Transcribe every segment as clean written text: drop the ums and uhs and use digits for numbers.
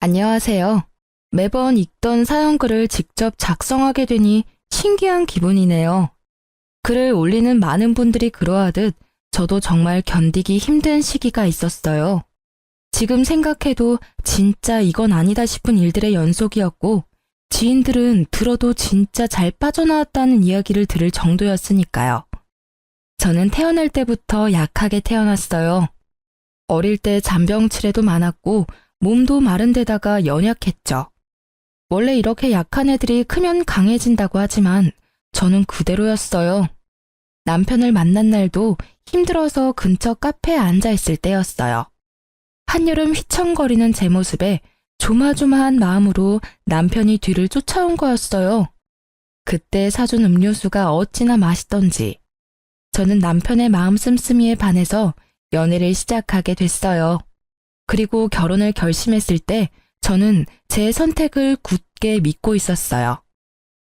안녕하세요. 매번 읽던 사연글을 직접 작성하게 되니 신기한 기분이네요. 글을 올리는 많은 분들이 그러하듯 저도 정말 견디기 힘든 시기가 있었어요. 지금 생각해도 진짜 이건 아니다 싶은 일들의 연속이었고, 지인들은 들어도 진짜 잘 빠져나왔다는 이야기를 들을 정도였으니까요. 저는 태어날 때부터 약하게 태어났어요. 어릴 때 잔병치레도 많았고, 몸도 마른 데다가 연약했죠. 원래 이렇게 약한 애들이 크면 강해진다고 하지만 저는 그대로였어요. 남편을 만난 날도 힘들어서 근처 카페에 앉아 있을 때였어요. 한여름 휘청거리는 제 모습에 조마조마한 마음으로 남편이 뒤를 쫓아온 거였어요. 그때 사준 음료수가 어찌나 맛있던지 저는 남편의 마음 씀씀이에 반해서 연애를 시작하게 됐어요. 그리고 결혼을 결심했을 때 저는 제 선택을 굳게 믿고 있었어요.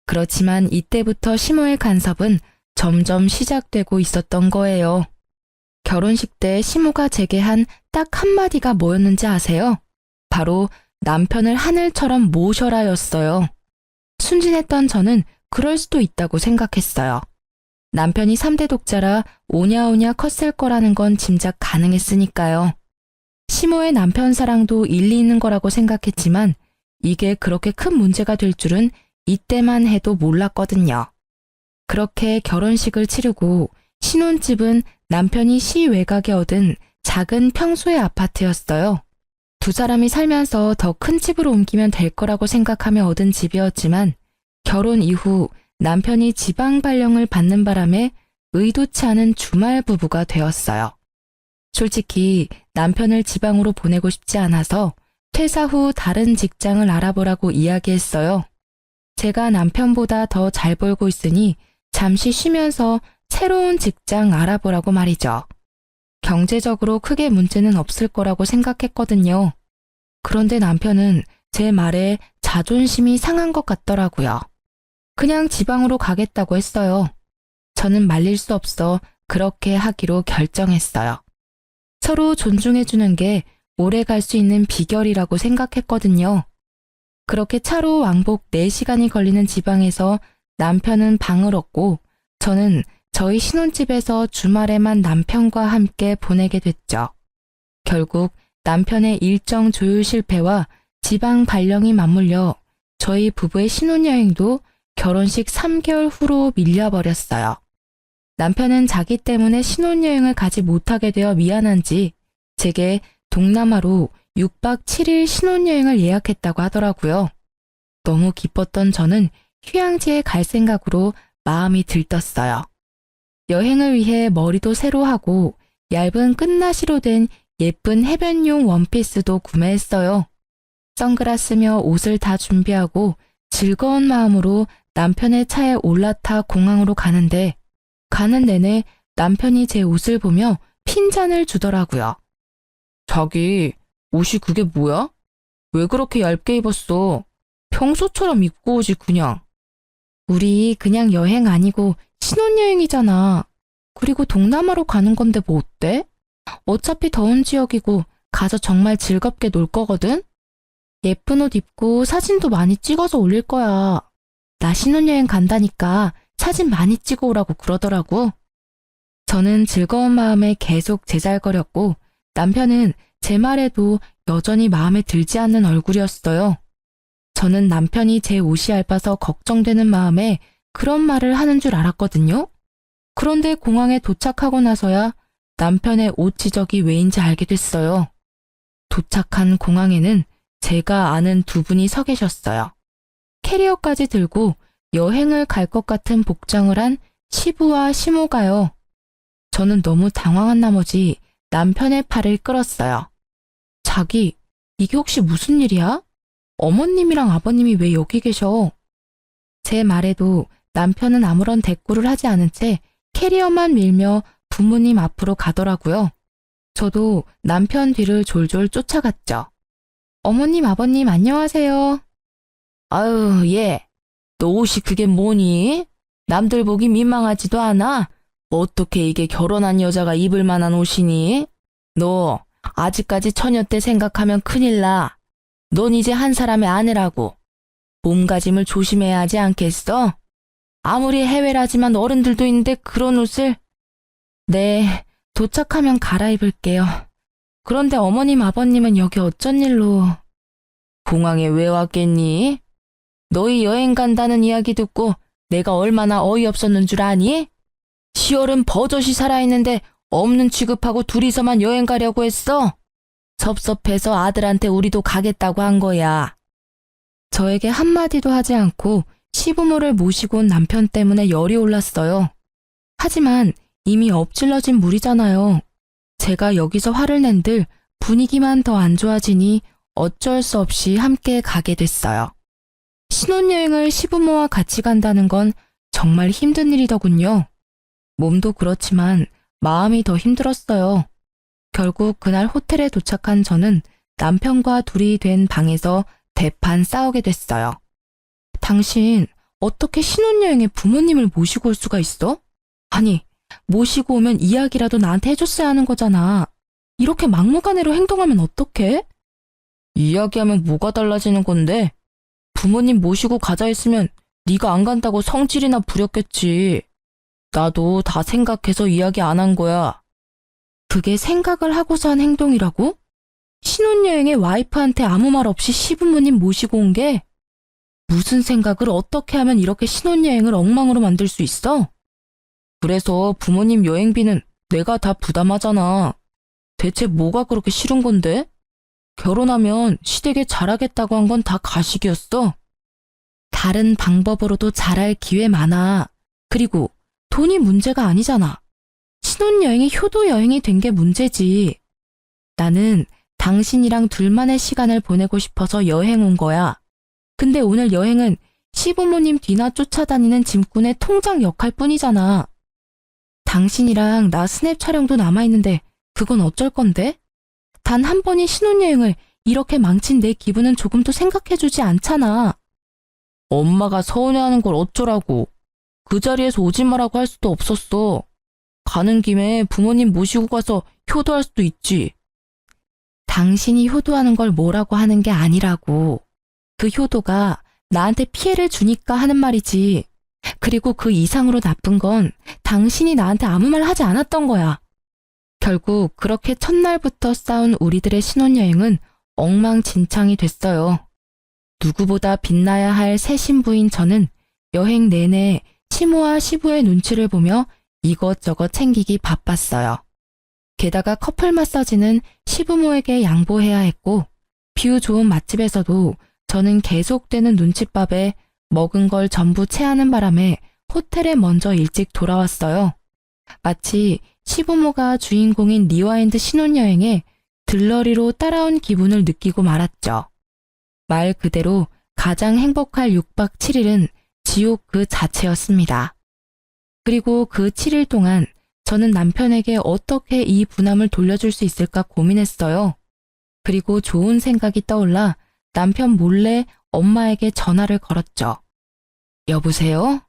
그렇지만 이때부터 시모의 간섭은 점점 시작되고 있었던 거예요. 결혼식 때 시모가 제게 한 딱 한마디가 뭐였는지 아세요? 바로 남편을 하늘처럼 모셔라였어요. 순진했던 저는 그럴 수도 있다고 생각했어요. 남편이 3대 독자라 오냐오냐 컸을 거라는 건 짐작 가능했으니까요. 시모의 남편 사랑도 일리 있는 거라고 생각했지만 이게 그렇게 큰 문제가 될 줄은 이때만 해도 몰랐거든요. 그렇게 결혼식을 치르고 신혼집은 남편이 시 외곽에 얻은 작은 평소의 아파트였어요. 두 사람이 살면서 더 큰 집으로 옮기면 될 거라고 생각하며 얻은 집이었지만 결혼 이후 남편이 지방 발령을 받는 바람에 의도치 않은 주말 부부가 되었어요. 솔직히 남편을 지방으로 보내고 싶지 않아서 퇴사 후 다른 직장을 알아보라고 이야기했어요. 제가 남편보다 더 잘 벌고 있으니 잠시 쉬면서 새로운 직장 알아보라고 말이죠. 경제적으로 크게 문제는 없을 거라고 생각했거든요. 그런데 남편은 제 말에 자존심이 상한 것 같더라고요. 그냥 지방으로 가겠다고 했어요. 저는 말릴 수 없어 그렇게 하기로 결정했어요. 서로 존중해주는 게 오래 갈 수 있는 비결이라고 생각했거든요. 그렇게 차로 왕복 4시간이 걸리는 지방에서 남편은 방을 얻고 저는 저희 신혼집에서 주말에만 남편과 함께 보내게 됐죠. 결국 남편의 일정 조율 실패와 지방 발령이 맞물려 저희 부부의 신혼여행도 결혼식 3개월 후로 밀려버렸어요. 남편은 자기 때문에 신혼여행을 가지 못하게 되어 미안한지 제게 동남아로 6박 7일 신혼여행을 예약했다고 하더라고요. 너무 기뻤던 저는 휴양지에 갈 생각으로 마음이 들떴어요. 여행을 위해 머리도 새로 하고 얇은 끝나시로 된 예쁜 해변용 원피스도 구매했어요. 선글라스며 옷을 다 준비하고 즐거운 마음으로 남편의 차에 올라타 공항으로 가는데 가는 내내 남편이 제 옷을 보며 핀잔을 주더라고요. 자기, 옷이 그게 뭐야? 왜 그렇게 얇게 입었어? 평소처럼 입고 오지 그냥. 우리 그냥 여행 아니고 신혼여행이잖아. 그리고 동남아로 가는 건데 뭐 어때? 어차피 더운 지역이고 가서 정말 즐겁게 놀 거거든? 예쁜 옷 입고 사진도 많이 찍어서 올릴 거야. 나 신혼여행 간다니까 사진 많이 찍어 오라고 그러더라고. 저는 즐거운 마음에 계속 제잘거렸고 남편은 제 말에도 여전히 마음에 들지 않는 얼굴이었어요. 저는 남편이 제 옷이 얇아서 걱정되는 마음에 그런 말을 하는 줄 알았거든요. 그런데 공항에 도착하고 나서야 남편의 옷 지적이 왜인지 알게 됐어요. 도착한 공항에는 제가 아는 두 분이 서 계셨어요. 캐리어까지 들고 여행을 갈 것 같은 복장을 한 시부와 시모가요. 저는 너무 당황한 나머지 남편의 팔을 끌었어요. 자기, 이게 혹시 무슨 일이야? 어머님이랑 아버님이 왜 여기 계셔? 제 말에도 남편은 아무런 대꾸를 하지 않은 채 캐리어만 밀며 부모님 앞으로 가더라고요. 저도 남편 뒤를 졸졸 쫓아갔죠. 어머님, 아버님 안녕하세요. 아유, 얘, 너 옷이 그게 뭐니? 남들 보기 민망하지도 않아? 어떻게 이게 결혼한 여자가 입을 만한 옷이니? 너 아직까지 처녀 때 생각하면 큰일 나. 넌 이제 한 사람의 아내라고. 몸가짐을 조심해야 하지 않겠어? 아무리 해외라지만 어른들도 있는데 그런 옷을. 네, 도착하면 갈아입을게요. 그런데 어머님 아버님은 여기 어쩐 일로. 공항에 왜 왔겠니? 너희 여행 간다는 이야기 듣고 내가 얼마나 어이없었는 줄 아니? 10월은 버젓이 살아있는데 없는 취급하고 둘이서만 여행 가려고 했어. 섭섭해서 아들한테 우리도 가겠다고 한 거야. 저에게 한마디도 하지 않고 시부모를 모시고 온 남편 때문에 열이 올랐어요. 하지만 이미 엎질러진 물이잖아요. 제가 여기서 화를 낸들 분위기만 더 안 좋아지니 어쩔 수 없이 함께 가게 됐어요. 신혼여행을 시부모와 같이 간다는 건 정말 힘든 일이더군요. 몸도 그렇지만 마음이 더 힘들었어요. 결국 그날 호텔에 도착한 저는 남편과 둘이 된 방에서 대판 싸우게 됐어요. 당신 어떻게 신혼여행에 부모님을 모시고 올 수가 있어? 아니, 모시고 오면 이야기라도 나한테 해줬어야 하는 거잖아. 이렇게 막무가내로 행동하면 어떡해? 이야기하면 뭐가 달라지는 건데? 부모님 모시고 가자 했으면 네가 안 간다고 성질이나 부렸겠지. 나도 다 생각해서 이야기 안 한 거야. 그게 생각을 하고서 한 행동이라고? 신혼여행에 와이프한테 아무 말 없이 시부모님 모시고 온 게? 무슨 생각을 어떻게 하면 이렇게 신혼여행을 엉망으로 만들 수 있어? 그래서 부모님 여행비는 내가 다 부담하잖아. 대체 뭐가 그렇게 싫은 건데? 결혼하면 시댁에 잘하겠다고 한 건 다 가식이었어. 다른 방법으로도 잘할 기회 많아. 그리고 돈이 문제가 아니잖아. 신혼여행이 효도여행이 된 게 문제지. 나는 당신이랑 둘만의 시간을 보내고 싶어서 여행 온 거야. 근데 오늘 여행은 시부모님 뒤나 쫓아다니는 짐꾼의 통장 역할 뿐이잖아. 당신이랑 나 스냅 촬영도 남아있는데 그건 어쩔 건데? 단 한 번의 신혼여행을 이렇게 망친 내 기분은 조금도 생각해주지 않잖아. 엄마가 서운해하는 걸 어쩌라고. 그 자리에서 오지 마라고 할 수도 없었어. 가는 김에 부모님 모시고 가서 효도할 수도 있지. 당신이 효도하는 걸 뭐라고 하는 게 아니라고. 그 효도가 나한테 피해를 주니까 하는 말이지. 그리고 그 이상으로 나쁜 건 당신이 나한테 아무 말 하지 않았던 거야. 결국 그렇게 첫날부터 싸운 우리들의 신혼여행은 엉망진창이 됐어요. 누구보다 빛나야 할 새 신부인 저는 여행 내내 시모와 시부의 눈치를 보며 이것저것 챙기기 바빴어요. 게다가 커플 마사지는 시부모에게 양보해야 했고 뷰 좋은 맛집에서도 저는 계속되는 눈칫밥에 먹은 걸 전부 체하는 바람에 호텔에 먼저 일찍 돌아왔어요. 마치 시부모가 주인공인 리와인드 신혼여행에 들러리로 따라온 기분을 느끼고 말았죠. 말 그대로 가장 행복할 6박 7일은 지옥 그 자체였습니다. 그리고 그 7일 동안 저는 남편에게 어떻게 이 부담을 돌려줄 수 있을까 고민했어요. 그리고 좋은 생각이 떠올라 남편 몰래 엄마에게 전화를 걸었죠. 여보세요?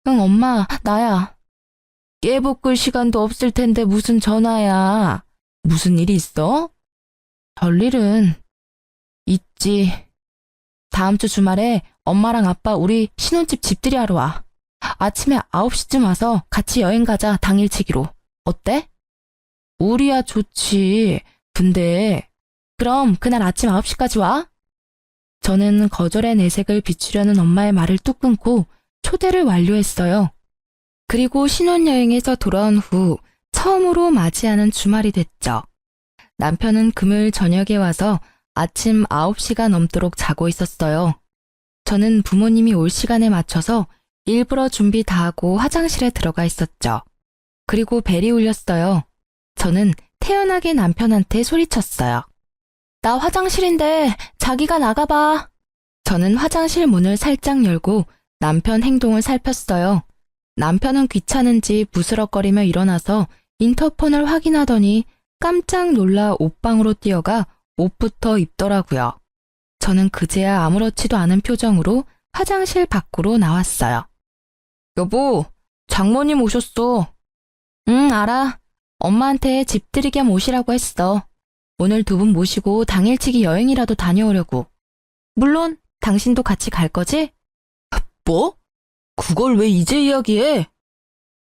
응, 엄마, 나야. 깨볶을 시간도 없을 텐데 무슨 전화야. 무슨 일이 있어? 별일은 있지. 다음 주 주말에 엄마랑 아빠 우리 신혼집 집들이 하러 와. 아침에 9시쯤 와서 같이 여행 가자, 당일치기로. 어때? 우리야 좋지. 근데 그럼 그날 아침 9시까지 와? 저는 거절의 내색을 비추려는 엄마의 말을 뚝 끊고 초대를 완료했어요. 그리고 신혼여행에서 돌아온 후 처음으로 맞이하는 주말이 됐죠. 남편은 금요일 저녁에 와서 아침 9시가 넘도록 자고 있었어요. 저는 부모님이 올 시간에 맞춰서 일부러 준비 다 하고 화장실에 들어가 있었죠. 그리고 벨이 울렸어요. 저는 태연하게 남편한테 소리쳤어요. 나 화장실인데 자기가 나가봐. 저는 화장실 문을 살짝 열고 남편 행동을 살폈어요. 남편은 귀찮은지 부스럭거리며 일어나서 인터폰을 확인하더니 깜짝 놀라 옷방으로 뛰어가 옷부터 입더라고요. 저는 그제야 아무렇지도 않은 표정으로 화장실 밖으로 나왔어요. 여보, 장모님 오셨어. 응, 알아. 엄마한테 집들이 겸 오시라고 했어. 오늘 두 분 모시고 당일치기 여행이라도 다녀오려고. 물론 당신도 같이 갈 거지? 뭐? 그걸 왜 이제 이야기해?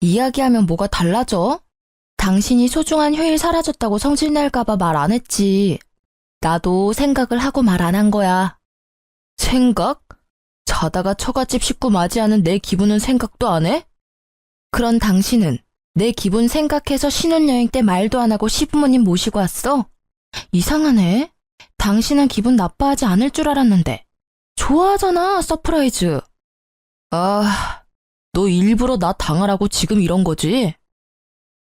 이야기하면 뭐가 달라져? 당신이 소중한 휴일 사라졌다고 성질낼까봐 말 안 했지. 나도 생각을 하고 말 안 한 거야. 생각? 자다가 처갓집 식구 맞이하는 내 기분은 생각도 안 해? 그런 당신은 내 기분 생각해서 신혼여행 때 말도 안 하고 시부모님 모시고 왔어? 이상하네. 당신은 기분 나빠하지 않을 줄 알았는데. 좋아하잖아, 서프라이즈. 아, 너 일부러 나 당하라고 지금 이런 거지?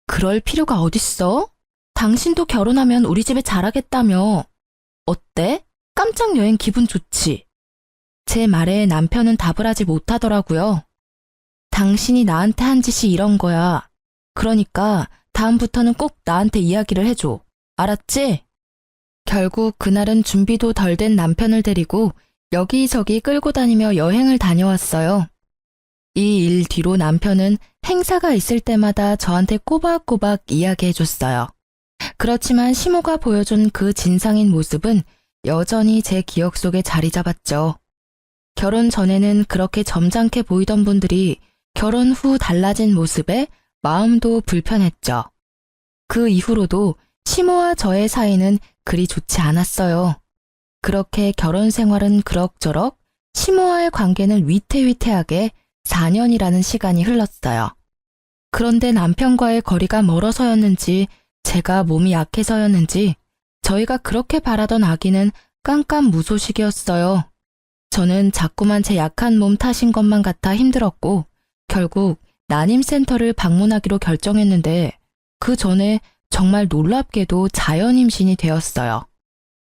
그럴 필요가 어딨어? 당신도 결혼하면 우리 집에 잘하겠다며. 어때? 깜짝 여행 기분 좋지? 제 말에 남편은 답을 하지 못하더라고요. 당신이 나한테 한 짓이 이런 거야. 그러니까 다음부터는 꼭 나한테 이야기를 해줘. 알았지? 결국 그날은 준비도 덜 된 남편을 데리고 여기저기 끌고 다니며 여행을 다녀왔어요. 이 일 뒤로 남편은 행사가 있을 때마다 저한테 꼬박꼬박 이야기해줬어요. 그렇지만 시모가 보여준 그 진상인 모습은 여전히 제 기억 속에 자리 잡았죠. 결혼 전에는 그렇게 점잖게 보이던 분들이 결혼 후 달라진 모습에 마음도 불편했죠. 그 이후로도 시모와 저의 사이는 그리 좋지 않았어요. 그렇게 결혼 생활은 그럭저럭, 시모와의 관계는 위태위태하게 4년이라는 시간이 흘렀어요. 그런데 남편과의 거리가 멀어서였는지 제가 몸이 약해서였는지 저희가 그렇게 바라던 아기는 깜깜무소식이었어요. 저는 자꾸만 제 약한 몸 탓인 것만 같아 힘들었고 결국 난임센터를 방문하기로 결정했는데 그 전에 정말 놀랍게도 자연 임신이 되었어요.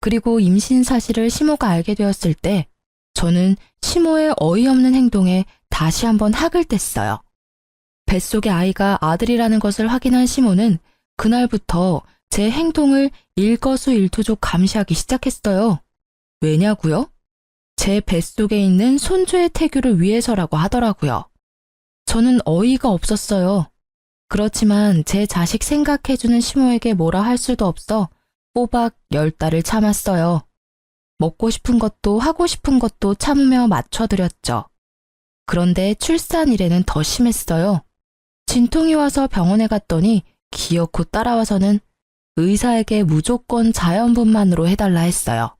그리고 임신 사실을 시모가 알게 되었을 때 저는 시모의 어이없는 행동에 다시 한번 학을 뗐어요. 뱃속의 아이가 아들이라는 것을 확인한 시모는 그날부터 제 행동을 일거수일투족 감시하기 시작했어요. 왜냐고요? 제 뱃속에 있는 손주의 태교를 위해서라고 하더라고요. 저는 어이가 없었어요. 그렇지만 제 자식 생각해주는 시모에게 뭐라 할 수도 없어 꼬박 10달을 참았어요. 먹고 싶은 것도 하고 싶은 것도 참으며 맞춰드렸죠. 그런데 출산일에는 더 심했어요. 진통이 와서 병원에 갔더니 기어코 따라와서는 의사에게 무조건 자연분만으로 해달라 했어요.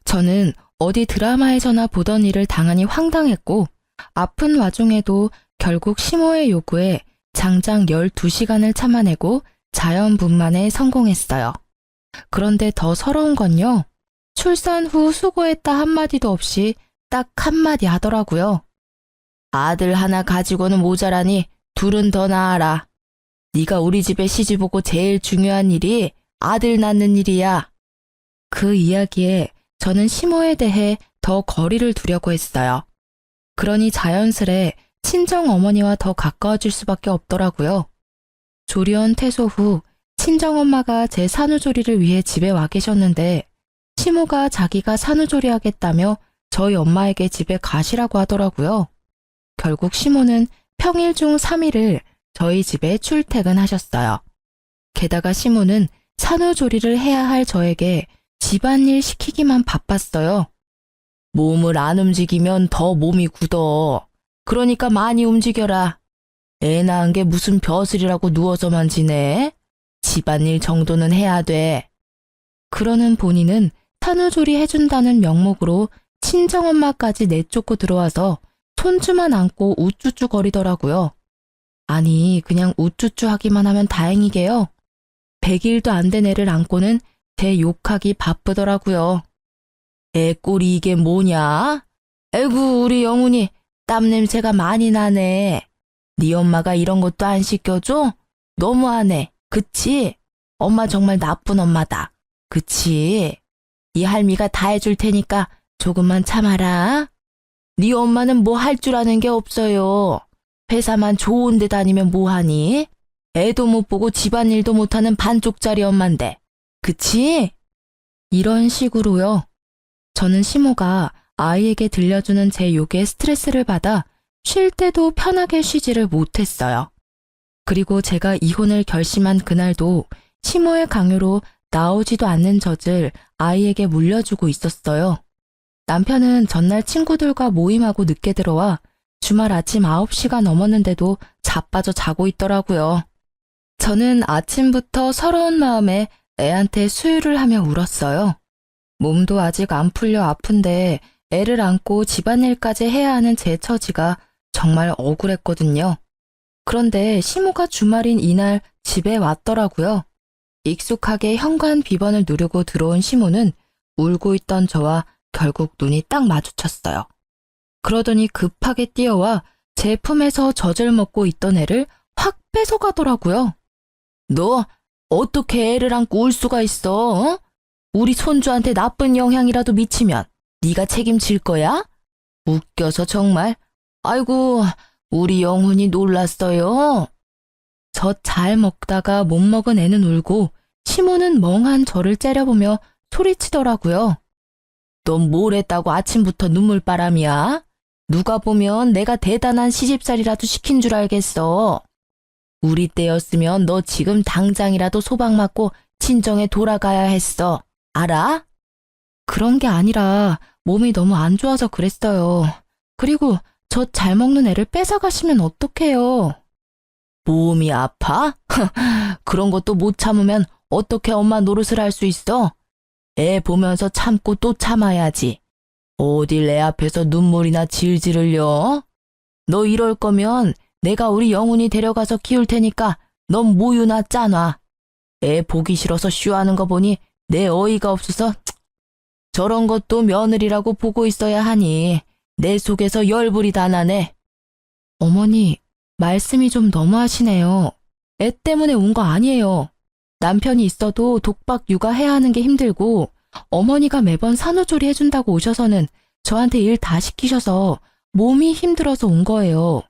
저는 어디 드라마에서나 보던 일을 당하니 황당했고 아픈 와중에도 결국 시모의 요구에 장장 12시간을 참아내고 자연분만에 성공했어요. 그런데 더 서러운 건요. 출산 후 수고했다 한마디도 없이 딱 한마디 하더라고요. 아들 하나 가지고는 모자라니 둘은 더 낳아라. 네가 우리 집에 시집 오고 제일 중요한 일이 아들 낳는 일이야. 그 이야기에 저는 시모에 대해 더 거리를 두려고 했어요. 그러니 자연스레 친정어머니와 더 가까워질 수밖에 없더라고요. 조리원 퇴소 후 친정엄마가 제 산후조리를 위해 집에 와 계셨는데 시모가 자기가 산후조리 하겠다며 저희 엄마에게 집에 가시라고 하더라고요. 결국 시모는 평일 중 3일을 저희 집에 출퇴근하셨어요. 게다가 시모는 산후조리를 해야 할 저에게 집안일 시키기만 바빴어요. 몸을 안 움직이면 더 몸이 굳어. 그러니까 많이 움직여라. 애 낳은 게 무슨 벼슬이라고 누워서만 지내? 집안일 정도는 해야 돼. 그러는 본인은 산후조리 해준다는 명목으로 친정엄마까지 내쫓고 들어와서 손주만 안고 우쭈쭈 거리더라고요. 아니 그냥 우쭈쭈 하기만 하면 다행이게요. 100일도 안 된 애를 안고는 제 욕하기 바쁘더라고요. 애 꼴이 이게 뭐냐? 에구 우리 영훈이 땀 냄새가 많이 나네. 네 엄마가 이런 것도 안 시켜줘? 너무하네. 그치? 엄마 정말 나쁜 엄마다. 그치? 이 할미가 다 해줄 테니까 조금만 참아라. 네 엄마는 뭐 할 줄 아는 게 없어요. 회사만 좋은 데 다니면 뭐하니? 애도 못 보고 집안일도 못하는 반쪽짜리 엄만데. 그치? 이런 식으로요. 저는 시모가 아이에게 들려주는 제 욕에 스트레스를 받아 쉴 때도 편하게 쉬지를 못했어요. 그리고 제가 이혼을 결심한 그날도 시모의 강요로 나오지도 않는 젖을 아이에게 물려주고 있었어요. 남편은 전날 친구들과 모임하고 늦게 들어와 주말 아침 9시가 넘었는데도 자빠져 자고 있더라고요. 저는 아침부터 서러운 마음에 애한테 수유를 하며 울었어요. 몸도 아직 안 풀려 아픈데 애를 안고 집안일까지 해야 하는 제 처지가 정말 억울했거든요. 그런데 시모가 주말인 이날 집에 왔더라고요. 익숙하게 현관 비번을 누르고 들어온 시모는 울고 있던 저와 결국 눈이 딱 마주쳤어요. 그러더니 급하게 뛰어와 제 품에서 젖을 먹고 있던 애를 확 뺏어가더라고요. 너 어떻게 애를 안고 울 수가 있어? 어? 우리 손주한테 나쁜 영향이라도 미치면 네가 책임질 거야? 웃겨서 정말. 아이고, 우리 영훈이 놀랐어요. 젖 잘 먹다가 못 먹은 애는 울고 시모는 멍한 저를 째려보며 소리치더라고요. 넌 뭘 했다고 아침부터 눈물바람이야? 누가 보면 내가 대단한 시집살이라도 시킨 줄 알겠어. 우리 때였으면 너 지금 당장이라도 소박 맞고 친정에 돌아가야 했어. 알아? 그런 게 아니라 몸이 너무 안 좋아서 그랬어요. 그리고 젖 잘 먹는 애를 뺏어가시면 어떡해요? 몸이 아파? 그런 것도 못 참으면 어떻게 엄마 노릇을 할 수 있어? 애 보면서 참고 또 참아야지. 어딜 애 앞에서 눈물이나 질질 흘려? 너 이럴 거면 내가 우리 영훈이 데려가서 키울 테니까 넌 모유나 짜놔. 애 보기 싫어서 쉬하는 거 보니 내 어이가 없어서 저런 것도 며느리라고 보고 있어야 하니 내 속에서 열불이 다 나네. 어머니, 말씀이 좀 너무하시네요. 애 때문에 온 거 아니에요. 남편이 있어도 독박 육아해야 하는 게 힘들고 어머니가 매번 산후조리 해준다고 오셔서는 저한테 일 다 시키셔서 몸이 힘들어서 온 거예요.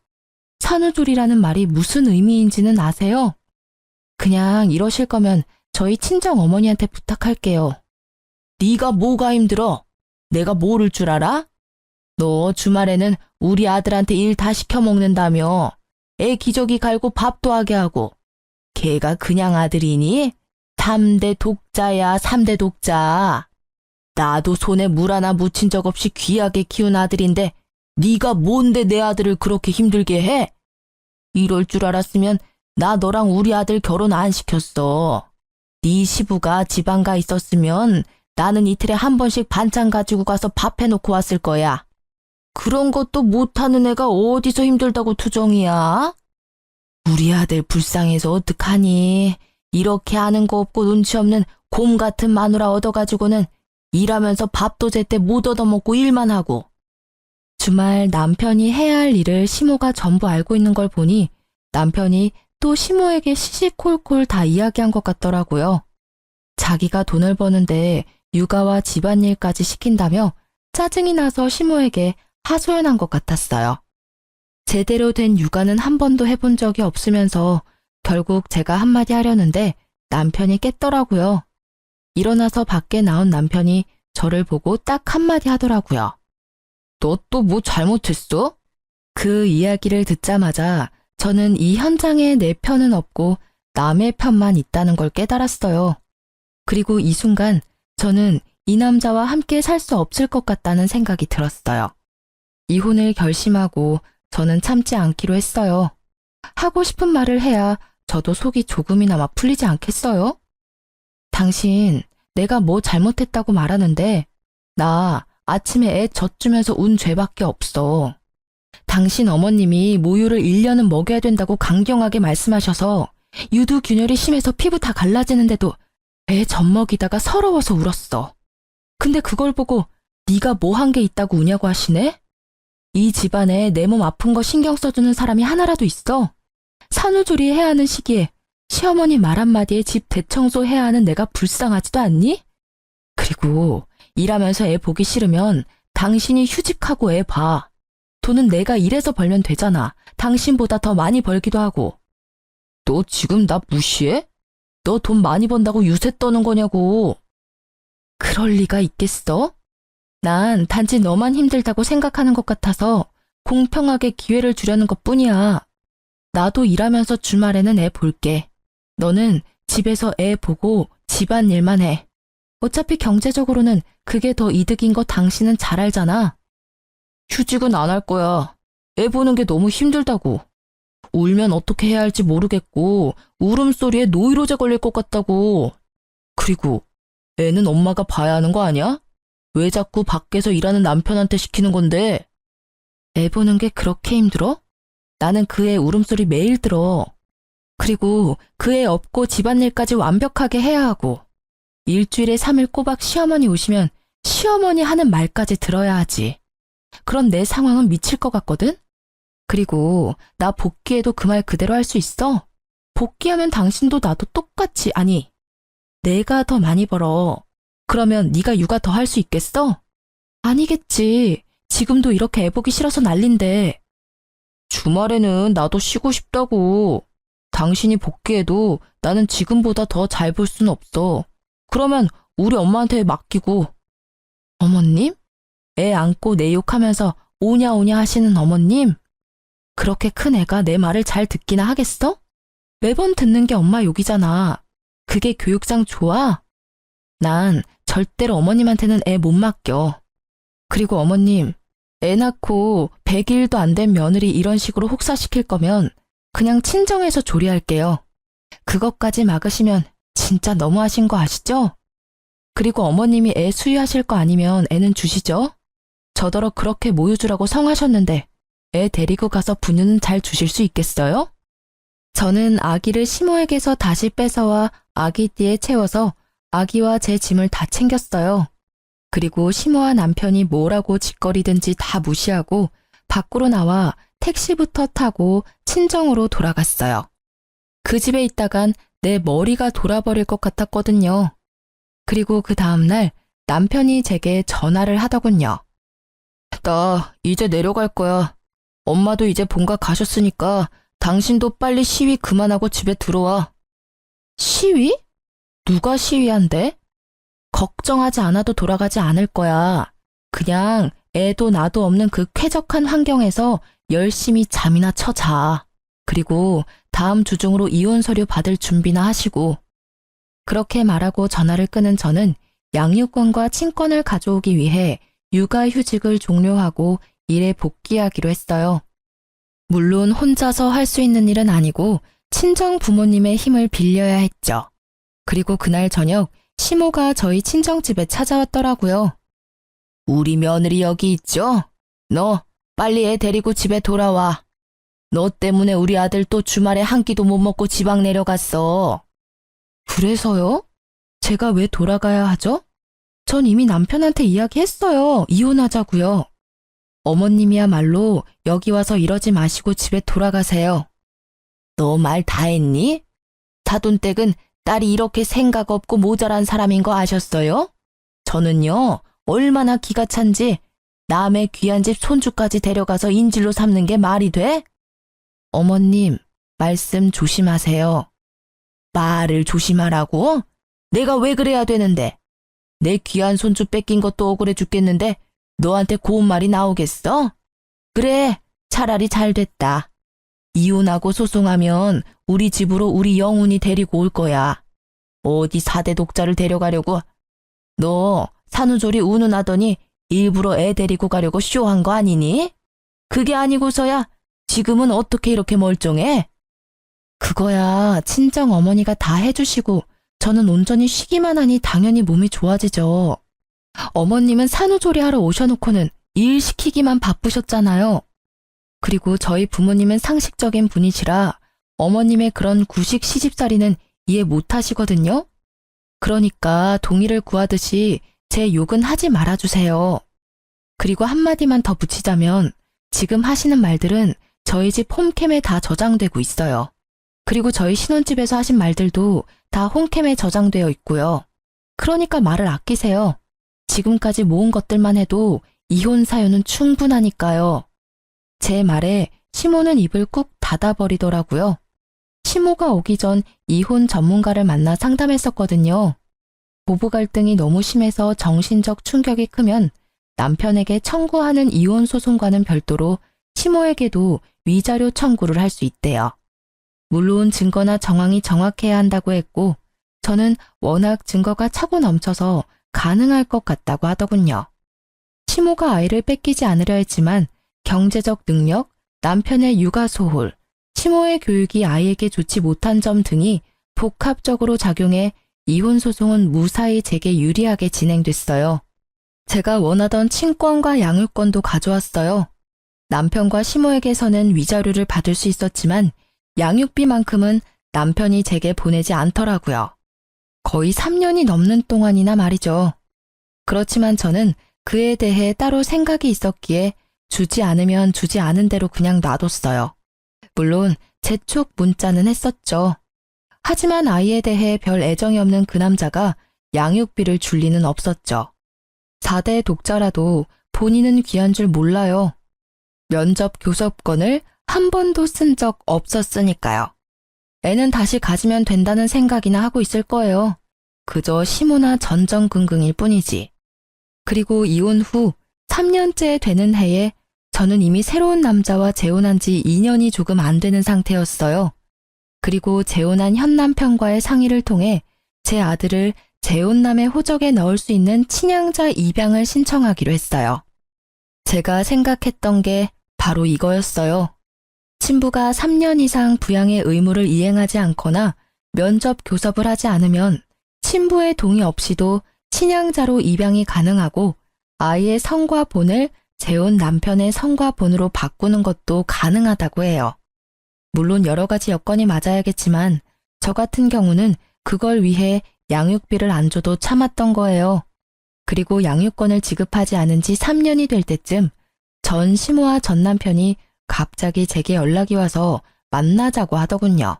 산후조리라는 말이 무슨 의미인지는 아세요? 그냥 이러실 거면 저희 친정 어머니한테 부탁할게요. 네가 뭐가 힘들어? 내가 모를 줄 알아? 너 주말에는 우리 아들한테 일 다 시켜 먹는다며. 애 기저귀 갈고 밥도 하게 하고. 걔가 그냥 아들이니? 3대 독자야, 3대 독자. 나도 손에 물 하나 묻힌 적 없이 귀하게 키운 아들인데 네가 뭔데 내 아들을 그렇게 힘들게 해? 이럴 줄 알았으면 나 너랑 우리 아들 결혼 안 시켰어. 네 시부가 지방 가 있었으면 나는 이틀에 한 번씩 반찬 가지고 가서 밥 해놓고 왔을 거야. 그런 것도 못하는 애가 어디서 힘들다고 투정이야? 우리 아들 불쌍해서 어떡하니? 이렇게 아는 거 없고 눈치 없는 곰 같은 마누라 얻어가지고는 일하면서 밥도 제때 못 얻어먹고 일만 하고. 주말 남편이 해야 할 일을 시모가 전부 알고 있는 걸 보니 남편이 또 시모에게 시시콜콜 다 이야기한 것 같더라고요. 자기가 돈을 버는데 육아와 집안일까지 시킨다며 짜증이 나서 시모에게 하소연한 것 같았어요. 제대로 된 육아는 한 번도 해본 적이 없으면서 결국 제가 한마디 하려는데 남편이 깼더라고요. 일어나서 밖에 나온 남편이 저를 보고 딱 한마디 하더라고요. 너 또 뭐 잘못했어? 그 이야기를 듣자마자 저는 이 현장에 내 편은 없고 남의 편만 있다는 걸 깨달았어요. 그리고 이 순간 저는 이 남자와 함께 살 수 없을 것 같다는 생각이 들었어요. 이혼을 결심하고 저는 참지 않기로 했어요. 하고 싶은 말을 해야 저도 속이 조금이나마 풀리지 않겠어요? 당신, 내가 뭐 잘못했다고 말하는데 나 아침에 애 젖 주면서 운 죄밖에 없어. 당신 어머님이 모유를 1년은 먹여야 된다고 강경하게 말씀하셔서 유두균열이 심해서 피부 다 갈라지는데도 애 젖 먹이다가 서러워서 울었어. 근데 그걸 보고 네가 뭐 한 게 있다고 우냐고 하시네? 이 집안에 내 몸 아픈 거 신경 써주는 사람이 하나라도 있어? 산후조리 해야 하는 시기에 시어머니 말 한마디에 집 대청소 해야 하는 내가 불쌍하지도 않니? 그리고 일하면서 애 보기 싫으면 당신이 휴직하고 애 봐. 돈은 내가 일해서 벌면 되잖아. 당신보다 더 많이 벌기도 하고. 너 지금 나 무시해? 너 돈 많이 번다고 유세 떠는 거냐고. 그럴 리가 있겠어? 난 단지 너만 힘들다고 생각하는 것 같아서 공평하게 기회를 주려는 것뿐이야. 나도 일하면서 주말에는 애 볼게. 너는 집에서 애 보고 집안일만 해. 어차피 경제적으로는 그게 더 이득인 거 당신은 잘 알잖아. 휴직은 안 할 거야. 애 보는 게 너무 힘들다고. 울면 어떻게 해야 할지 모르겠고 울음소리에 노이로제 걸릴 것 같다고. 그리고 애는 엄마가 봐야 하는 거 아니야? 왜 자꾸 밖에서 일하는 남편한테 시키는 건데? 애 보는 게 그렇게 힘들어? 나는 그 애 울음소리 매일 들어. 그리고 그 애 업고 집안일까지 완벽하게 해야 하고 일주일에 3일 꼬박 시어머니 오시면 시어머니 하는 말까지 들어야 하지. 그런 내 상황은 미칠 것 같거든? 그리고 나 복귀해도 그 말 그대로 할 수 있어? 복귀하면 당신도 나도 똑같이, 아니, 내가 더 많이 벌어. 그러면 네가 육아 더 할 수 있겠어? 아니겠지. 지금도 이렇게 애 보기 싫어서 난린데. 주말에는 나도 쉬고 싶다고. 당신이 복귀해도 나는 지금보다 더 잘 볼 순 없어. 그러면 우리 엄마한테 맡기고. 어머님? 애 안고 내 욕하면서 오냐 오냐 하시는 어머님? 그렇게 큰 애가 내 말을 잘 듣기나 하겠어? 매번 듣는 게 엄마 욕이잖아. 그게 교육상 좋아? 난 절대로 어머님한테는 애 못 맡겨. 그리고 어머님, 애 낳고 100일도 안 된 며느리 이런 식으로 혹사시킬 거면 그냥 친정에서 조리할게요. 그것까지 막으시면 진짜 너무하신 거 아시죠? 그리고 어머님이 애 수유하실 거 아니면 애는 주시죠? 저더러 그렇게 모유주라고 성하셨는데 애 데리고 가서 분유는 잘 주실 수 있겠어요? 저는 아기를 시모에게서 다시 뺏어와 아기띠에 채워서 아기와 제 짐을 다 챙겼어요. 그리고 시모와 남편이 뭐라고 짓거리든지 다 무시하고 밖으로 나와 택시부터 타고 친정으로 돌아갔어요. 그 집에 있다간 내 머리가 돌아버릴 것 같았거든요. 그리고 그 다음날 남편이 제게 전화를 하더군요. 나 이제 내려갈 거야. 엄마도 이제 본가 가셨으니까 당신도 빨리 시위 그만하고 집에 들어와. 시위? 누가 시위한대? 걱정하지 않아도 돌아가지 않을 거야. 그냥 애도 나도 없는 그 쾌적한 환경에서 열심히 잠이나 쳐 자. 그리고 다음 주 중으로 이혼 서류 받을 준비나 하시고. 그렇게 말하고 전화를 끊은 저는 양육권과 친권을 가져오기 위해 육아휴직을 종료하고 일에 복귀하기로 했어요. 물론 혼자서 할 수 있는 일은 아니고 친정 부모님의 힘을 빌려야 했죠. 그리고 그날 저녁 시모가 저희 친정집에 찾아왔더라고요. 우리 며느리 여기 있죠? 너 빨리 애 데리고 집에 돌아와. 너 때문에 우리 아들 또 주말에 한 끼도 못 먹고 지방 내려갔어. 그래서요? 제가 왜 돌아가야 하죠? 전 이미 남편한테 이야기했어요. 이혼하자고요. 어머님이야말로 여기 와서 이러지 마시고 집에 돌아가세요. 너 말 다 했니? 사돈댁은 딸이 이렇게 생각 없고 모자란 사람인 거 아셨어요? 저는요, 얼마나 기가 찬지 남의 귀한 집 손주까지 데려가서 인질로 삼는 게 말이 돼? 어머님, 말씀 조심하세요. 말을 조심하라고? 내가 왜 그래야 되는데? 내 귀한 손주 뺏긴 것도 억울해 죽겠는데 너한테 고운 말이 나오겠어? 그래, 차라리 잘 됐다. 이혼하고 소송하면 우리 집으로 우리 영훈이 데리고 올 거야. 어디 4대 독자를 데려가려고? 너 산후조리 운운하더니 일부러 애 데리고 가려고 쇼한 거 아니니? 그게 아니고서야 지금은 어떻게 이렇게 멀쩡해? 그거야 친정 어머니가 다 해주시고 저는 온전히 쉬기만 하니 당연히 몸이 좋아지죠. 어머님은 산후조리 하러 오셔놓고는 일 시키기만 바쁘셨잖아요. 그리고 저희 부모님은 상식적인 분이시라 어머님의 그런 구식 시집살이는 이해 못 하시거든요. 그러니까 동의를 구하듯이 제 욕은 하지 말아주세요. 그리고 한마디만 더 붙이자면 지금 하시는 말들은 저희 집 홈캠에 다 저장되고 있어요. 그리고 저희 신혼집에서 하신 말들도 다 홈캠에 저장되어 있고요. 그러니까 말을 아끼세요. 지금까지 모은 것들만 해도 이혼 사유는 충분하니까요. 제 말에 시모는 입을 꾹 닫아버리더라고요. 시모가 오기 전 이혼 전문가를 만나 상담했었거든요. 부부 갈등이 너무 심해서 정신적 충격이 크면 남편에게 청구하는 이혼 소송과는 별도로 시모에게도 위자료 청구를 할 수 있대요. 물론 증거나 정황이 정확해야 한다고 했고 저는 워낙 증거가 차고 넘쳐서 가능할 것 같다고 하더군요. 시모가 아이를 뺏기지 않으려 했지만 경제적 능력, 남편의 육아 소홀, 시모의 교육이 아이에게 좋지 못한 점 등이 복합적으로 작용해 이혼 소송은 무사히 제게 유리하게 진행됐어요. 제가 원하던 친권과 양육권도 가져왔어요. 남편과 시모에게서는 위자료를 받을 수 있었지만 양육비만큼은 남편이 제게 보내지 않더라고요. 거의 3년이 넘는 동안이나 말이죠. 그렇지만 저는 그에 대해 따로 생각이 있었기에 주지 않으면 주지 않은 대로 그냥 놔뒀어요. 물론 재촉 문자는 했었죠. 하지만 아이에 대해 별 애정이 없는 그 남자가 양육비를 줄 리는 없었죠. 4대 독자라도 본인은 귀한 줄 몰라요. 면접 교섭권을 한 번도 쓴 적 없었으니까요. 애는 다시 가지면 된다는 생각이나 하고 있을 거예요. 그저 시모나 전전긍긍일 뿐이지. 그리고 이혼 후 3년째 되는 해에 저는 이미 새로운 남자와 재혼한 지 2년이 조금 안 되는 상태였어요. 그리고 재혼한 현 남편과의 상의를 통해 제 아들을 재혼남의 호적에 넣을 수 있는 친양자 입양을 신청하기로 했어요. 제가 생각했던 게 바로 이거였어요. 친부가 3년 이상 부양의 의무를 이행하지 않거나 면접 교섭을 하지 않으면 친부의 동의 없이도 친양자로 입양이 가능하고 아이의 성과 본을 재혼 남편의 성과 본으로 바꾸는 것도 가능하다고 해요. 물론 여러 가지 여건이 맞아야겠지만 저 같은 경우는 그걸 위해 양육비를 안 줘도 참았던 거예요. 그리고 양육권을 지급하지 않은 지 3년이 될 때쯤 전 시모와 전 남편이 갑자기 제게 연락이 와서 만나자고 하더군요.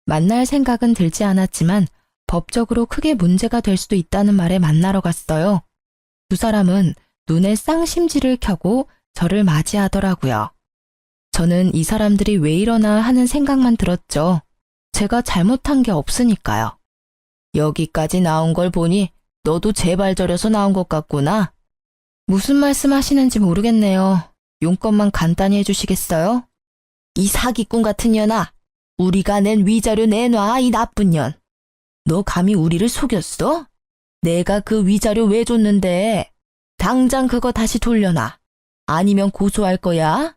만날 생각은 들지 않았지만 법적으로 크게 문제가 될 수도 있다는 말에 만나러 갔어요. 두 사람은 눈에 쌍심지를 켜고 저를 맞이하더라고요. 저는 이 사람들이 왜 이러나 하는 생각만 들었죠. 제가 잘못한 게 없으니까요. 여기까지 나온 걸 보니 너도 제발 저려서 나온 것 같구나. 무슨 말씀 하시는지 모르겠네요. 용건만 간단히 해주시겠어요? 이 사기꾼 같은 년아, 우리가 낸 위자료 내놔, 이 나쁜 년. 너 감히 우리를 속였어? 내가 그 위자료 왜 줬는데? 당장 그거 다시 돌려놔. 아니면 고소할 거야.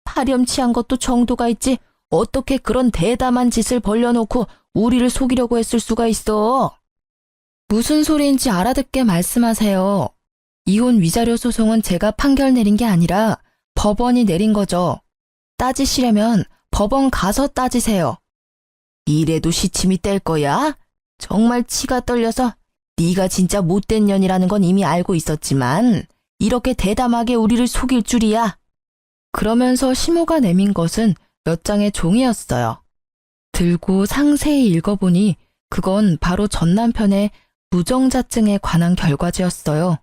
파렴치한 것도 정도가 있지. 어떻게 그런 대담한 짓을 벌려놓고 우리를 속이려고 했을 수가 있어? 무슨 소리인지 알아듣게 말씀하세요. 이혼 위자료 소송은 제가 판결 내린 게 아니라 법원이 내린 거죠. 따지시려면 법원 가서 따지세요. 이래도 시침이 뗄 거야? 정말 치가 떨려서 네가 진짜 못된 년이라는 건 이미 알고 있었지만 이렇게 대담하게 우리를 속일 줄이야. 그러면서 시모가 내민 것은 몇 장의 종이였어요. 들고 상세히 읽어보니 그건 바로 전 남편의 무정자증에 관한 결과지였어요.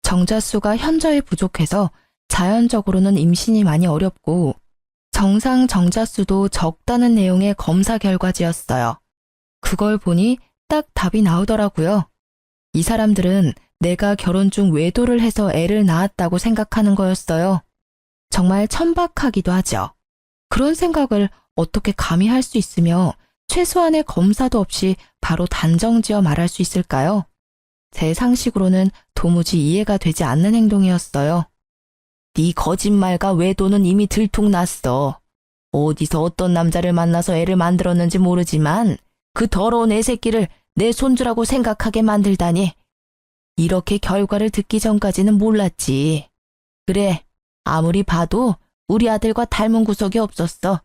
정자수가 현저히 부족해서 자연적으로는 임신이 많이 어렵고 정상 정자수도 적다는 내용의 검사 결과지였어요. 그걸 보니 딱 답이 나오더라고요. 이 사람들은 내가 결혼 중 외도를 해서 애를 낳았다고 생각하는 거였어요. 정말 천박하기도 하죠. 그런 생각을 어떻게 감히 할 수 있으며 최소한의 검사도 없이 바로 단정지어 말할 수 있을까요? 제 상식으로는 도무지 이해가 되지 않는 행동이었어요. 네 거짓말과 외도는 이미 들통났어. 어디서 어떤 남자를 만나서 애를 만들었는지 모르지만 그 더러운 애 새끼를 내 손주라고 생각하게 만들다니. 이렇게 결과를 듣기 전까지는 몰랐지. 그래, 아무리 봐도 우리 아들과 닮은 구석이 없었어.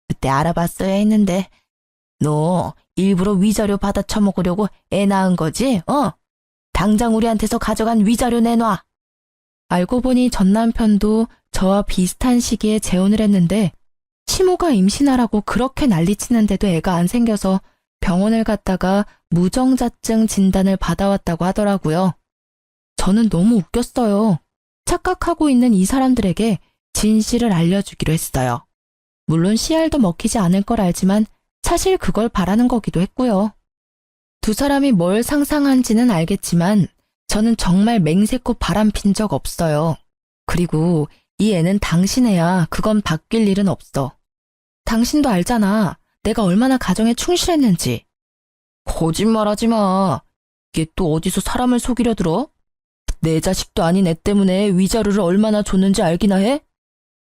그때 알아봤어야 했는데. 너 일부러 위자료 받아 처먹으려고 애 낳은 거지? 당장 우리한테서 가져간 위자료 내놔. 알고 보니 전 남편도 저와 비슷한 시기에 재혼을 했는데 시모가 임신하라고 그렇게 난리치는데도 애가 안 생겨서 병원을 갔다가 무정자증 진단을 받아왔다고 하더라고요. 저는 너무 웃겼어요. 착각하고 있는 이 사람들에게 진실을 알려주기로 했어요. 물론 씨알도 먹히지 않을 걸 알지만 사실 그걸 바라는 거기도 했고요. 두 사람이 뭘 상상한지는 알겠지만 저는 정말 맹세코 바람핀 적 없어요. 그리고 이 애는 당신 애야. 그건 바뀔 일은 없어. 당신도 알잖아. 내가 얼마나 가정에 충실했는지. 거짓말하지 마. 이게 또 어디서 사람을 속이려 들어? 내 자식도 아닌 애 때문에 위자료를 얼마나 줬는지 알기나 해?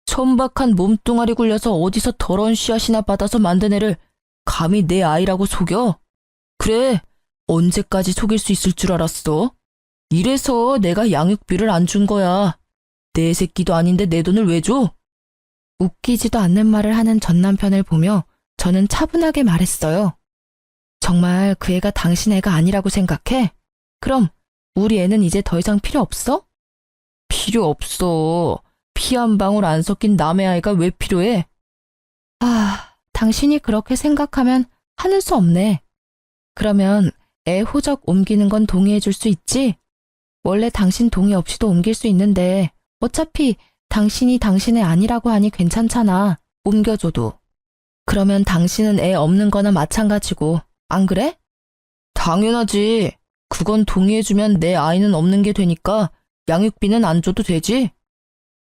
천박한 몸뚱아리 굴려서 어디서 더러운 씨앗이나 받아서 만든 애를 감히 내 아이라고 속여? 그래, 언제까지 속일 수 있을 줄 알았어? 이래서 내가 양육비를 안 준 거야. 내 새끼도 아닌데 내 돈을 왜 줘? 웃기지도 않는 말을 하는 전 남편을 보며 저는 차분하게 말했어요. 정말 그 애가 당신 애가 아니라고 생각해? 그럼 우리 애는 이제 더 이상 필요 없어? 필요 없어. 피 한 방울 안 섞인 남의 아이가 왜 필요해? 아, 당신이 그렇게 생각하면 하는 수 없네. 그러면 애 호적 옮기는 건 동의해 줄 수 있지? 원래 당신 동의 없이도 옮길 수 있는데 어차피 당신이 당신의 아니라고 하니 괜찮잖아. 옮겨줘도. 그러면 당신은 애 없는 거나 마찬가지고, 안 그래? 당연하지. 그건 동의해주면 내 아이는 없는 게 되니까 양육비는 안 줘도 되지.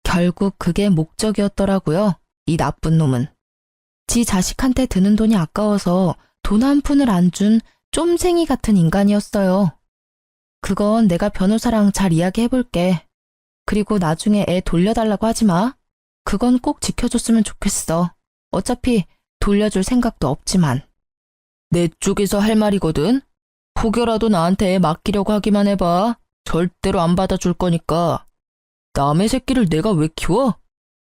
결국 그게 목적이었더라고요. 이 나쁜 놈은. 지 자식한테 드는 돈이 아까워서 돈 한 푼을 안 준 쫌생이 같은 인간이었어요. 그건 내가 변호사랑 잘 이야기해볼게. 그리고 나중에 애 돌려달라고 하지 마. 그건 꼭 지켜줬으면 좋겠어. 어차피 돌려줄 생각도 없지만. 내 쪽에서 할 말이거든. 혹여라도 나한테 애 맡기려고 하기만 해봐. 절대로 안 받아줄 거니까. 남의 새끼를 내가 왜 키워?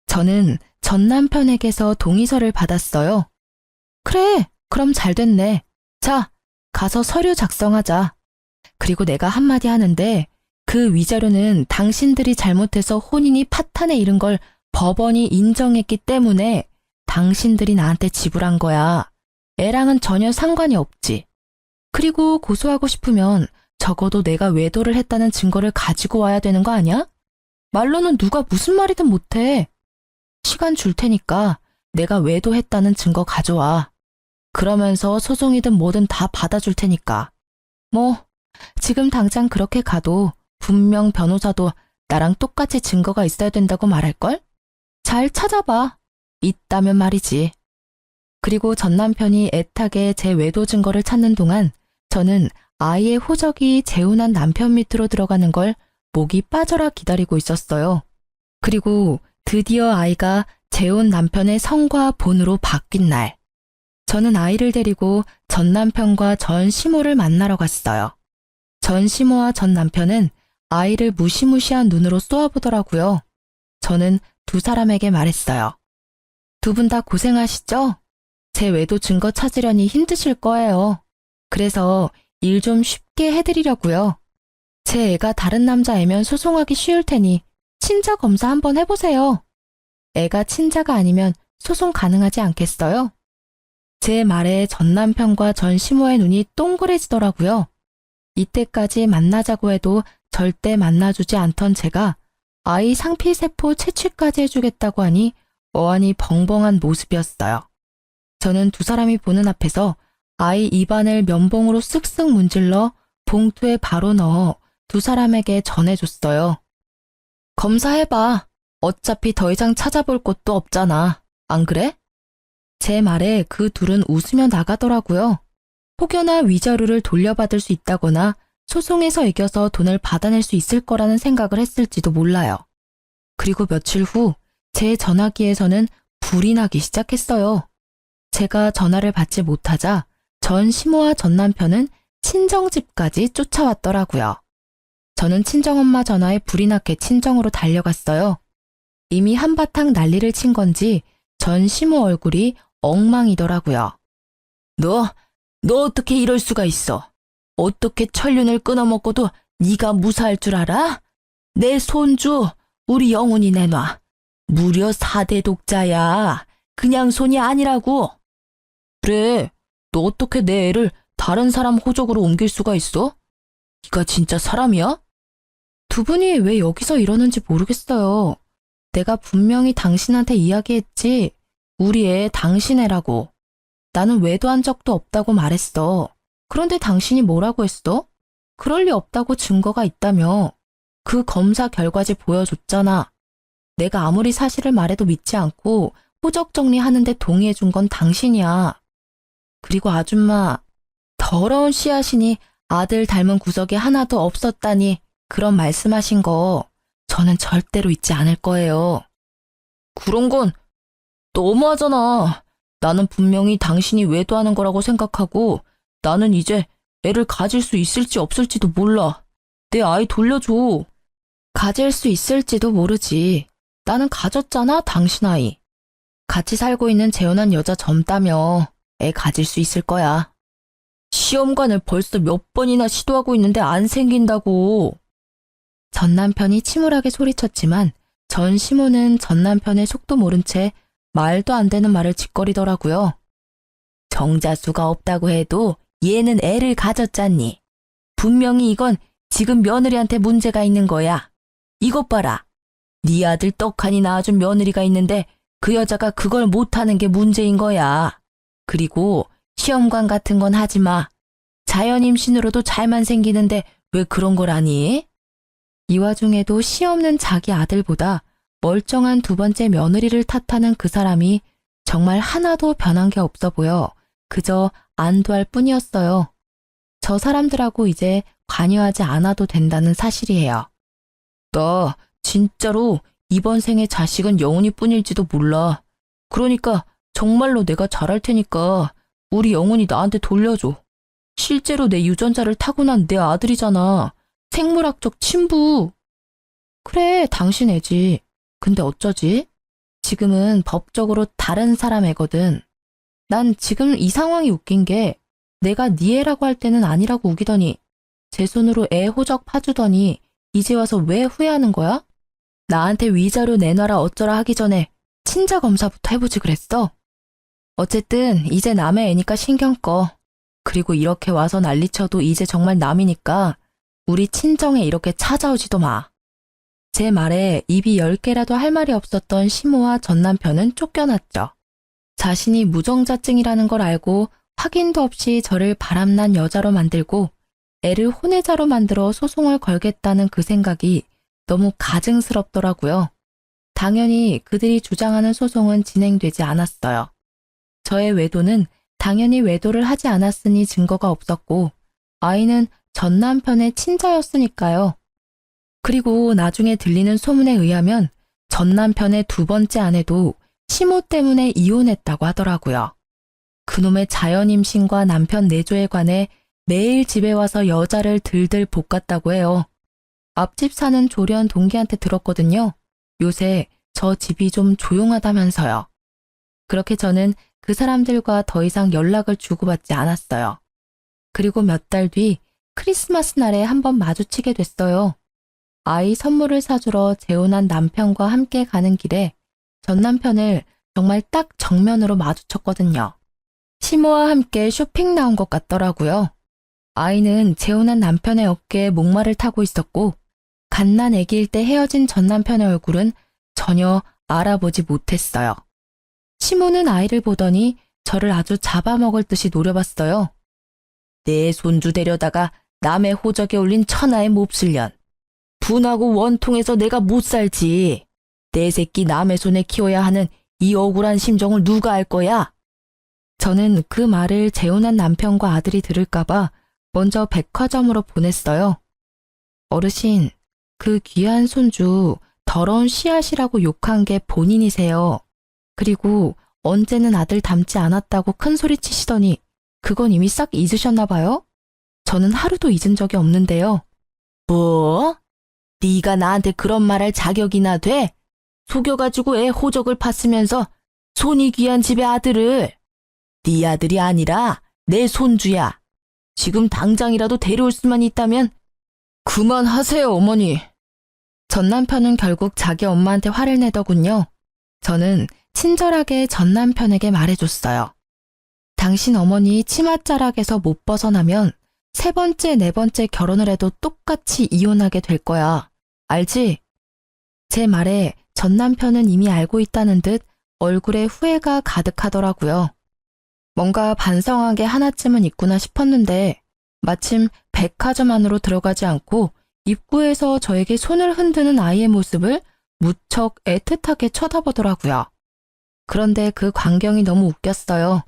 저는 전 남편에게서 동의서를 받았어요. 그래, 그럼 잘 됐네. 자, 가서 서류 작성하자. 그리고 내가 한마디 하는데 그 위자료는 당신들이 잘못해서 혼인이 파탄에 이른 걸 법원이 인정했기 때문에 당신들이 나한테 지불한 거야. 애랑은 전혀 상관이 없지. 그리고 고소하고 싶으면 적어도 내가 외도를 했다는 증거를 가지고 와야 되는 거 아니야? 말로는 누가 무슨 말이든 못해. 시간 줄 테니까 내가 외도했다는 증거 가져와. 그러면서 소송이든 뭐든 다 받아줄 테니까. 뭐 지금 당장 그렇게 가도 분명 변호사도 나랑 똑같이 증거가 있어야 된다고 말할걸? 잘 찾아봐. 있다면 말이지. 그리고 전 남편이 애타게 제 외도 증거를 찾는 동안 저는 아이의 호적이 재혼한 남편 밑으로 들어가는 걸 목이 빠져라 기다리고 있었어요. 그리고 드디어 아이가 재혼 남편의 성과 본으로 바뀐 날. 저는 아이를 데리고 전 남편과 전 시모를 만나러 갔어요. 전 시모와 전 남편은 아이를 무시무시한 눈으로 쏘아보더라고요. 저는 두 사람에게 말했어요. 두 분 다 고생하시죠? 제 외도 증거 찾으려니 힘드실 거예요. 그래서 일 좀 쉽게 해드리려고요. 제 애가 다른 남자애면 소송하기 쉬울 테니 친자 검사 한번 해보세요. 애가 친자가 아니면 소송 가능하지 않겠어요? 제 말에 전 남편과 전 시모의 눈이 동그래지더라고요. 이때까지 만나자고 해도 절대 만나주지 않던 제가 아이 상피세포 채취까지 해주겠다고 하니 어안이 벙벙한 모습이었어요. 저는 두 사람이 보는 앞에서 아이 입안을 면봉으로 쓱쓱 문질러 봉투에 바로 넣어 두 사람에게 전해줬어요. 검사해봐. 어차피 더 이상 찾아볼 곳도 없잖아. 안 그래? 제 말에 그 둘은 웃으며 나가더라고요. 혹여나 위자료를 돌려받을 수 있다거나 소송에서 이겨서 돈을 받아낼 수 있을 거라는 생각을 했을지도 몰라요. 그리고 며칠 후 제 전화기에서는 불이 나기 시작했어요. 제가 전화를 받지 못하자 전 시모와 전 남편은 친정집까지 쫓아왔더라고요. 저는 친정엄마 전화에 불이 나게 친정으로 달려갔어요. 이미 한바탕 난리를 친 건지 전 시모 얼굴이 엉망이더라고요. 너 어떻게 이럴 수가 있어? 어떻게 천륜을 끊어먹고도 네가 무사할 줄 알아? 내 손주 우리 영훈이 내놔. 무려 4대 독자야. 그냥 손이 아니라고. 그래, 너 어떻게 내 애를 다른 사람 호적으로 옮길 수가 있어? 네가 진짜 사람이야? 두 분이 왜 여기서 이러는지 모르겠어요. 내가 분명히 당신한테 이야기했지. 우리 애 당신 애라고. 나는 외도한 적도 없다고 말했어. 그런데 당신이 뭐라고 했어? 그럴 리 없다고 증거가 있다며. 그 검사 결과지 보여줬잖아. 내가 아무리 사실을 말해도 믿지 않고 호적 정리하는데 동의해준 건 당신이야. 그리고 아줌마, 더러운 씨앗이니 아들 닮은 구석이 하나도 없었다니 그런 말씀하신 거 저는 절대로 잊지 않을 거예요. 그런 건 너무하잖아. 나는 분명히 당신이 외도하는 거라고 생각하고 나는 이제 애를 가질 수 있을지 없을지도 몰라. 내 아이 돌려줘. 가질 수 있을지도 모르지. 나는 가졌잖아, 당신 아이. 같이 살고 있는 재혼한 여자 젊다며 애 가질 수 있을 거야. 시험관을 벌써 몇 번이나 시도하고 있는데 안 생긴다고. 전 남편이 침울하게 소리쳤지만 전 시모는 전 남편의 속도 모른 채 말도 안 되는 말을 짓거리더라고요. 정자수가 없다고 해도 얘는 애를 가졌잖니. 분명히 이건 지금 며느리한테 문제가 있는 거야. 이것 봐라. 네 아들 떡하니 낳아준 며느리가 있는데 그 여자가 그걸 못하는 게 문제인 거야. 그리고 시험관 같은 건 하지 마. 자연 임신으로도 잘만 생기는데 왜 그런 걸 하니? 이 와중에도 시 없는 자기 아들보다 멀쩡한 두 번째 며느리를 탓하는 그 사람이 정말 하나도 변한 게 없어 보여 그저 안도할 뿐이었어요. 저 사람들하고 이제 관여하지 않아도 된다는 사실이에요. 나 진짜로 이번 생에 자식은 영훈이 뿐일지도 몰라. 그러니까 정말로 내가 잘할 테니까 우리 영훈이 나한테 돌려줘. 실제로 내 유전자를 타고난 내 아들이잖아. 생물학적 친부. 그래, 당신 애지. 근데 어쩌지? 지금은 법적으로 다른 사람 애거든. 난 지금 이 상황이 웃긴 게 내가 네 애라고 할 때는 아니라고 우기더니 제 손으로 애 호적 파주더니 이제 와서 왜 후회하는 거야? 나한테 위자료 내놔라 어쩌라 하기 전에 친자 검사부터 해보지 그랬어? 어쨌든 이제 남의 애니까 신경 꺼. 그리고 이렇게 와서 난리쳐도 이제 정말 남이니까 우리 친정에 이렇게 찾아오지도 마. 제 말에 입이 10개라도 할 말이 없었던 시모와 전 남편은 쫓겨났죠. 자신이 무정자증이라는 걸 알고 확인도 없이 저를 바람난 여자로 만들고 애를 혼외자로 만들어 소송을 걸겠다는 그 생각이 너무 가증스럽더라고요. 당연히 그들이 주장하는 소송은 진행되지 않았어요. 저의 외도는 당연히 외도를 하지 않았으니 증거가 없었고 아이는 전 남편의 친자였으니까요. 그리고 나중에 들리는 소문에 의하면 전 남편의 두 번째 아내도 시모 때문에 이혼했다고 하더라고요. 그놈의 자연 임신과 남편 내조에 관해 매일 집에 와서 여자를 들들 볶았다고 해요. 앞집 사는 조련 동기한테 들었거든요. 요새 저 집이 좀 조용하다면서요. 그렇게 저는 그 사람들과 더 이상 연락을 주고받지 않았어요. 그리고 몇 달 뒤 크리스마스 날에 한번 마주치게 됐어요. 아이 선물을 사주러 재혼한 남편과 함께 가는 길에 전 남편을 정말 딱 정면으로 마주쳤거든요. 시모와 함께 쇼핑 나온 것 같더라고요. 아이는 재혼한 남편의 어깨에 목마를 타고 있었고 갓난 아기일 때 헤어진 전 남편의 얼굴은 전혀 알아보지 못했어요. 시모는 아이를 보더니 저를 아주 잡아먹을 듯이 노려봤어요. 내 손주 데려다가 남의 호적에 올린 천하의 몹쓸년. 분하고 원통해서 내가 못 살지. 내 새끼 남의 손에 키워야 하는 이 억울한 심정을 누가 알 거야? 저는 그 말을 재혼한 남편과 아들이 들을까봐 먼저 백화점으로 보냈어요. 어르신, 그 귀한 손주 더러운 씨앗이라고 욕한 게 본인이세요. 그리고 언제는 아들 닮지 않았다고 큰 소리 치시더니 그건 이미 싹 잊으셨나 봐요? 저는 하루도 잊은 적이 없는데요. 뭐? 네가 나한테 그런 말할 자격이나 돼? 속여가지고 애 호적을 팠으면서 손이 귀한 집의 아들을. 네 아들이 아니라 내 손주야. 지금 당장이라도 데려올 수만 있다면 그만하세요, 어머니. 전 남편은 결국 자기 엄마한테 화를 내더군요. 저는 친절하게 전 남편에게 말해줬어요. 당신 어머니 치맛자락에서 못 벗어나면 세 번째, 네 번째 결혼을 해도 똑같이 이혼하게 될 거야. 알지? 제 말에 전 남편은 이미 알고 있다는 듯 얼굴에 후회가 가득하더라고요. 뭔가 반성한 게 하나쯤은 있구나 싶었는데 마침 백화점 안으로 들어가지 않고 입구에서 저에게 손을 흔드는 아이의 모습을 무척 애틋하게 쳐다보더라고요. 그런데 그 광경이 너무 웃겼어요.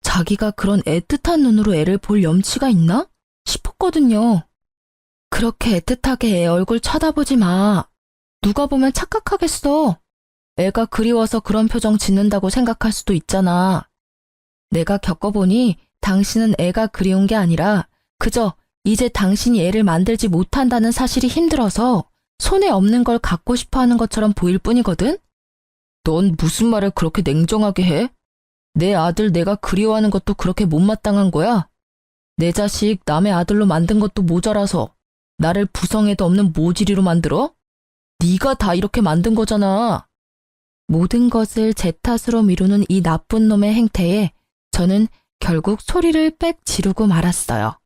자기가 그런 애틋한 눈으로 애를 볼 염치가 있나? 싶었거든요. 그렇게 애틋하게 애 얼굴 쳐다보지 마. 누가 보면 착각하겠어. 애가 그리워서 그런 표정 짓는다고 생각할 수도 있잖아. 내가 겪어보니 당신은 애가 그리운 게 아니라 그저 이제 당신이 애를 만들지 못한다는 사실이 힘들어서 손에 없는 걸 갖고 싶어 하는 것처럼 보일 뿐이거든? 넌 무슨 말을 그렇게 냉정하게 해? 내 아들 내가 그리워하는 것도 그렇게 못마땅한 거야? 내 자식 남의 아들로 만든 것도 모자라서 나를 부성애도 없는 모지리로 만들어? 네가 다 이렇게 만든 거잖아. 모든 것을 제 탓으로 미루는 이 나쁜 놈의 행태에 저는 결국 소리를 빽 지르고 말았어요.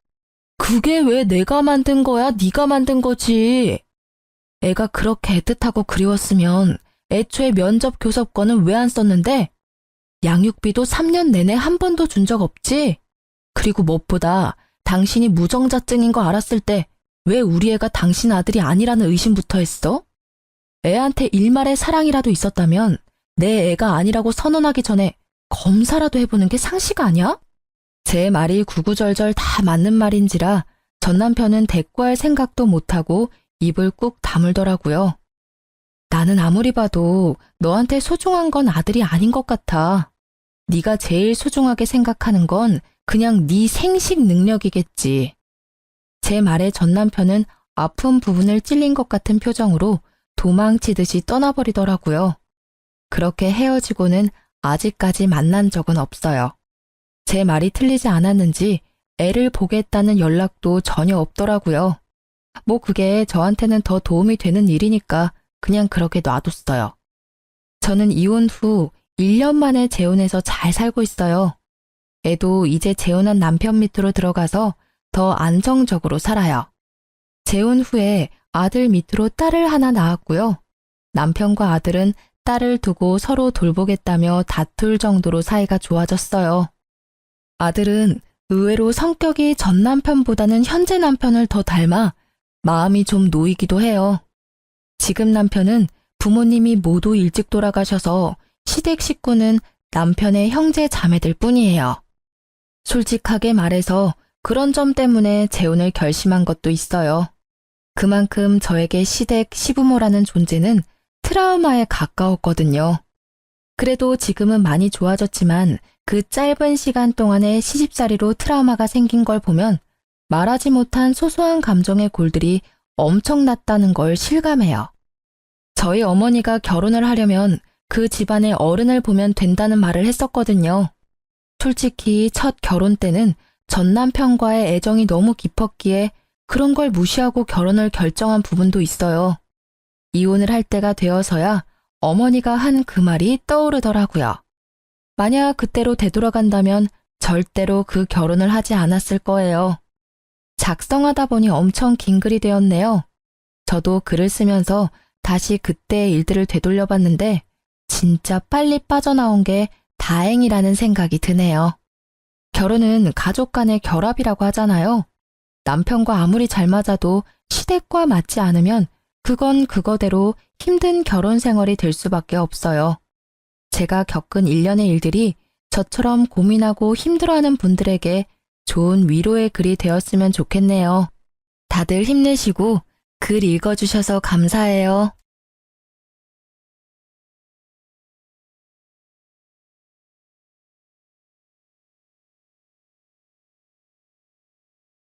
그게 왜 내가 만든 거야? 네가 만든 거지. 애가 그렇게 애틋하고 그리웠으면 애초에 면접 교섭권은 왜 안 썼는데? 양육비도 3년 내내 한 번도 준 적 없지? 그리고 무엇보다 당신이 무정자증인 거 알았을 때 왜 우리 애가 당신 아들이 아니라는 의심부터 했어? 애한테 일말의 사랑이라도 있었다면 내 애가 아니라고 선언하기 전에 검사라도 해보는 게 상식 아니야? 제 말이 구구절절 다 맞는 말인지라 전 남편은 대꾸할 생각도 못하고 입을 꾹 다물더라고요. 나는 아무리 봐도 너한테 소중한 건 아들이 아닌 것 같아. 네가 제일 소중하게 생각하는 건 그냥 네 생식 능력이겠지. 제 말에 전 남편은 아픈 부분을 찔린 것 같은 표정으로 도망치듯이 떠나버리더라고요. 그렇게 헤어지고는 아직까지 만난 적은 없어요. 제 말이 틀리지 않았는지 애를 보겠다는 연락도 전혀 없더라고요. 뭐 그게 저한테는 더 도움이 되는 일이니까 그냥 그렇게 놔뒀어요. 저는 이혼 후 1년 만에 재혼해서 잘 살고 있어요. 애도 이제 재혼한 남편 밑으로 들어가서 더 안정적으로 살아요. 재혼 후에 아들 밑으로 딸을 하나 낳았고요. 남편과 아들은 딸을 두고 서로 돌보겠다며 다툴 정도로 사이가 좋아졌어요. 아들은 의외로 성격이 전 남편보다는 현재 남편을 더 닮아 마음이 좀 놓이기도 해요. 지금 남편은 부모님이 모두 일찍 돌아가셔서 시댁 식구는 남편의 형제 자매들 뿐이에요. 솔직하게 말해서 그런 점 때문에 재혼을 결심한 것도 있어요. 그만큼 저에게 시댁 시부모라는 존재는 트라우마에 가까웠거든요. 그래도 지금은 많이 좋아졌지만 그 짧은 시간 동안에 시집살이로 트라우마가 생긴 걸 보면 말하지 못한 소소한 감정의 골들이 엄청났다는 걸 실감해요. 저희 어머니가 결혼을 하려면 그 집안의 어른을 보면 된다는 말을 했었거든요. 솔직히 첫 결혼 때는 전 남편과의 애정이 너무 깊었기에 그런 걸 무시하고 결혼을 결정한 부분도 있어요. 이혼을 할 때가 되어서야 어머니가 한 그 말이 떠오르더라고요. 만약 그때로 되돌아간다면 절대로 그 결혼을 하지 않았을 거예요. 작성하다 보니 엄청 긴 글이 되었네요. 저도 글을 쓰면서 다시 그때의 일들을 되돌려봤는데 진짜 빨리 빠져나온 게 다행이라는 생각이 드네요. 결혼은 가족 간의 결합이라고 하잖아요. 남편과 아무리 잘 맞아도 시댁과 맞지 않으면 그건 그거대로 힘든 결혼 생활이 될 수밖에 없어요. 제가 겪은 일련의 일들이 저처럼 고민하고 힘들어하는 분들에게 좋은 위로의 글이 되었으면 좋겠네요. 다들 힘내시고 글 읽어주셔서 감사해요.